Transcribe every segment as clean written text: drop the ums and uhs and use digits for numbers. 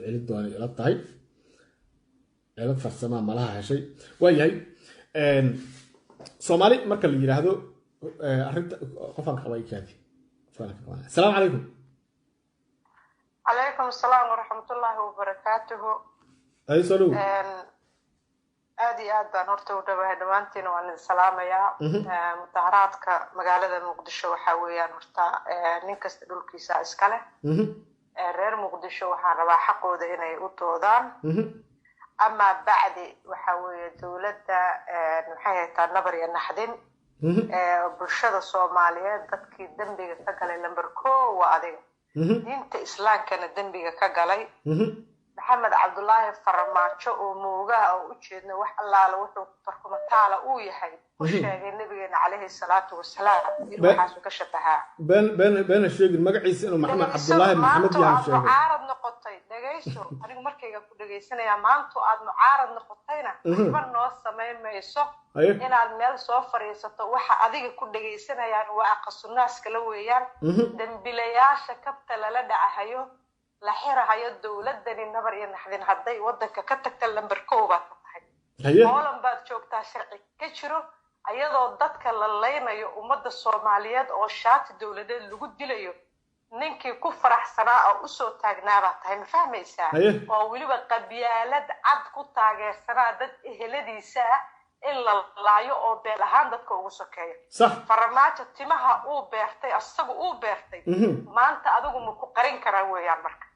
celin doona ila tahay cilad farsama malaha heshay waayahay Soomaali marka la yiraahdo arinta qofan qabay kaadi السلام عليكم عليكم السلام ورحمة الله وبركاته أي سلو آدي بان horta u dhawahay dhamaantiin waan salaamayaa mudaharaadka magaalada Muqdisho waxa weeyaan horta nin kasta dhulkiisa iska leh reer Muqdisho waxa rabaa xaqooda inay u doodaan ama bacdi waxa weeye dawladda waxay tahay nabar iyo naxdin bulshada Soomaaliyeed dadkii dambiga ka galay number 1 waa adiga diinta islaamkana dambiga ka galay محمد عبد الله فرماجو وموغا او ujeedna wax allaala wuxuu tarkuma taala uu yahay u sheegay nabigeena عليه الصلاه والسلام waxaas ka shabaha been sheegin magaciisa inuu maxamed cabdullaahi maxamed yahay sheegay mucaarad noqotay dhageyso anigu markayga ku dhageysanaya maanta aad mucaarad noqotayna waxba noo sameeymayso inaad meel soo fariisato waxa adiga ku dhageysanayaan waa aqsunaas kala weeyaan dambilayaasha kabta la dhacayo la xirahayo dawladani nabar iyo naxdin haday wadanka ka tagta lambar 1 baad tahay hoolan baad joogtaa sharci ka jiro ayadoo dadka la leynayo umada Soomaaliyeed oo shaati dawladeed lagu dilayo ninkii ku faraxsanaa oo u soo taagnaa tahay ma fahmaysaa oo waliba qabyaalad cad ku taageersanaa dad eheladiisa in la laayo oo beel ahaan dadka ugu sokeeyo صح farmaajo timaha uu beertay asagu uu beertay maanta adigu ma ku qarin karaa weeyaan marka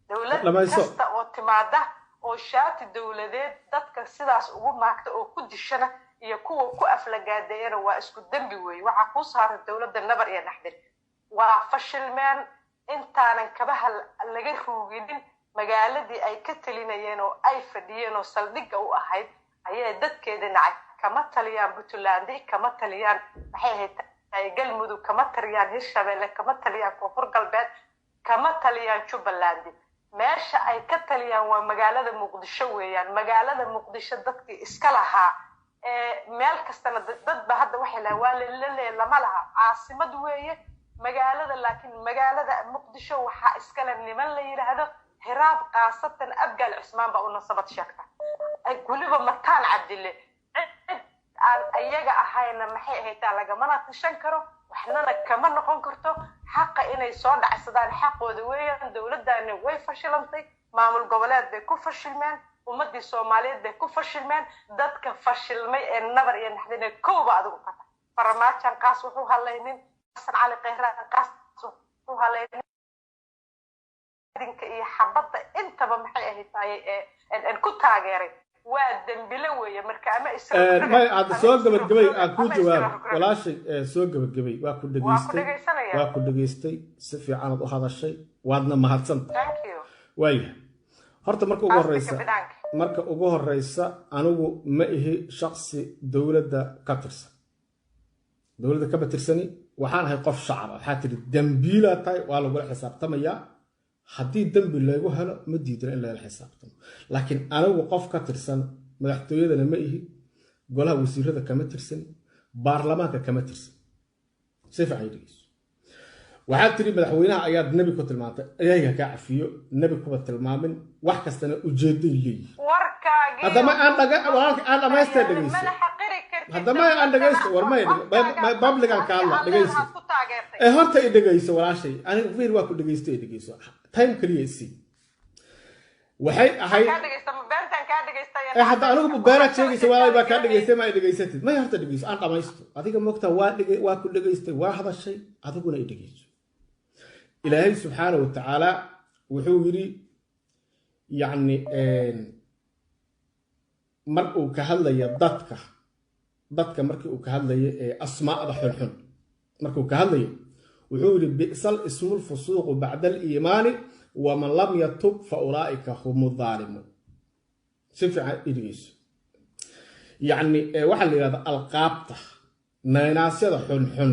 dawlad kasta oo timaada oo shaati dawladeed dadka sidaas ugu maagta oo ku dishana iyo kuwa ku aflagaadeeyana waa isku dambi weey waxa ku saaran dawladda nabar iyo naxdin waa fashilmeen intaanan kabaha laga ruuginin magaaladii ay ka talinayeen oo ay fadhiyeen oo saldhiga u ahayd ayay dadkeeda nacay kama taliyaan Puntland kama taliyaan maxay ahayd galmudug kama taliyaan Hirshabelle kama taliyaan Koonfur Galbeed kama taliyaan Jubbaland meesha ay ka taliyaan waa magaalada Muqdisho weeyaan magaalada Muqdisho dadkii iska lahaa meel kastana dad ba hadda waxay la lama laha caasimad weeye magaalada laakiin magaalada Muqdisho waxa iska la niman la yiraahdo hiraab qaasatan abgal Usmaan ba una sabad sheegta ay kuliba martaan Cabdille aan ayaga ahayna maxay ahayd laga mana tashan karo waxna kama noqon karto xaq inay soo dhacsadaan xaqooda weeyaan dawladdaana way fashilantay maamul goboleed bay ku fashilmeen ummadii Soomaaliyeed bay ku fashilmeen dadka fashilmay ee nabar iyo naxdin kooba adigu ka farmaajan qaas wuxuu halaynin Xasan Cali Qeyraan qaas wuxuu halaynin dinka iyo xabada intaba maxay ahayd ku taageeray waa dambile weeye marka ama israel ma aad soo gabagabay aan ku jawaab walaashay soo gabagabay waa ku dhageystay si fiican u hadashay waadna mahadsantahay waayahay horta marka ugu horeysa anigu ma ihi shakhsi dawladda ka tirsani waxaan ahay qof shacab waxa tiri dambiila tahay waa lagu xisaabtamayaa haddii dambi lagu helo ma diidana in la xisaabtamo laakiin anigu qof ka tirsan madaxtooyadana ma ihi golaha wasiirada kama tirsan baarlamaanka kama tirsan si fiican dhigeyso waxaad tiri madaxweynaha ayaad nabi ku tilmaantay ayaga ka cafiyo nabi kuba tilmaamin wax kastana ujeedo leeyahay warkaagi hadama aan dhamaystay dhigeyso hadama aan dhageysto warmay publican ka hadla dhageyso horta i dhageyso walaashay aniga fiir waa ku dhageystay dhageyso time kaliya si waxay ahayd hadda anigu beera sheegaysa walaa baa ka dhageystay ma dhageysatid ma horta dhageyso aan dhamaysto adiga moogta waa ku dhageystay waa hadashay adiguna i dhageyso ilaahay subhanahu wa ta'ala wuxuu yiri yani mar uu ka hadlaya dadka markii uu ka hadlayo asmaa'da xulxun markii uu ka hadlayo wuxuu yiri bi'sal ismul fusuq ba'da al-iimaan wa man lam yatub fa ulaa'ika humuz zalimun sifiican idriiso yani waxa la yiraahdaa alqaabta naynaasada xulxun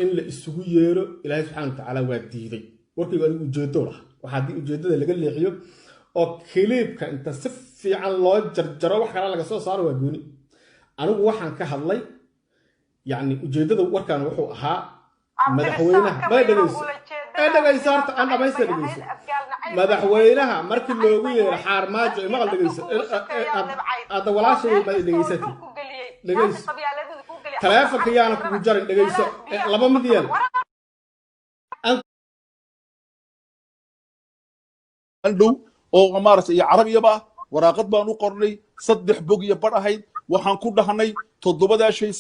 in la isugu yeero ilaahay subhanahu wa ta'ala waa diiday warkiiba anigu ujeedo laha waxa hadii ujeedada laga leexiyo oo kaliibka inta si fiican loo jarjaro wax kale laga soo saaro waa gooni anigu waxaan ka hadlay yani ujeedada warkan wuxuu ahaa madaxweynaha bay dhageyso horta aan dhamaystay dhageyso madaxweynaha markii loogu yeero xaarmaajo maqal dhegeyso hadda walaashay ma dhegeysatay dhegeyso taleefanka yaana kugu jarin dhegeyso laba mid yeel andhow oo maaragtay iyo carabiyaba waraaqad baan u qornay 3 bog iyo badh ahayd waxaan ku dhahnay 7 shay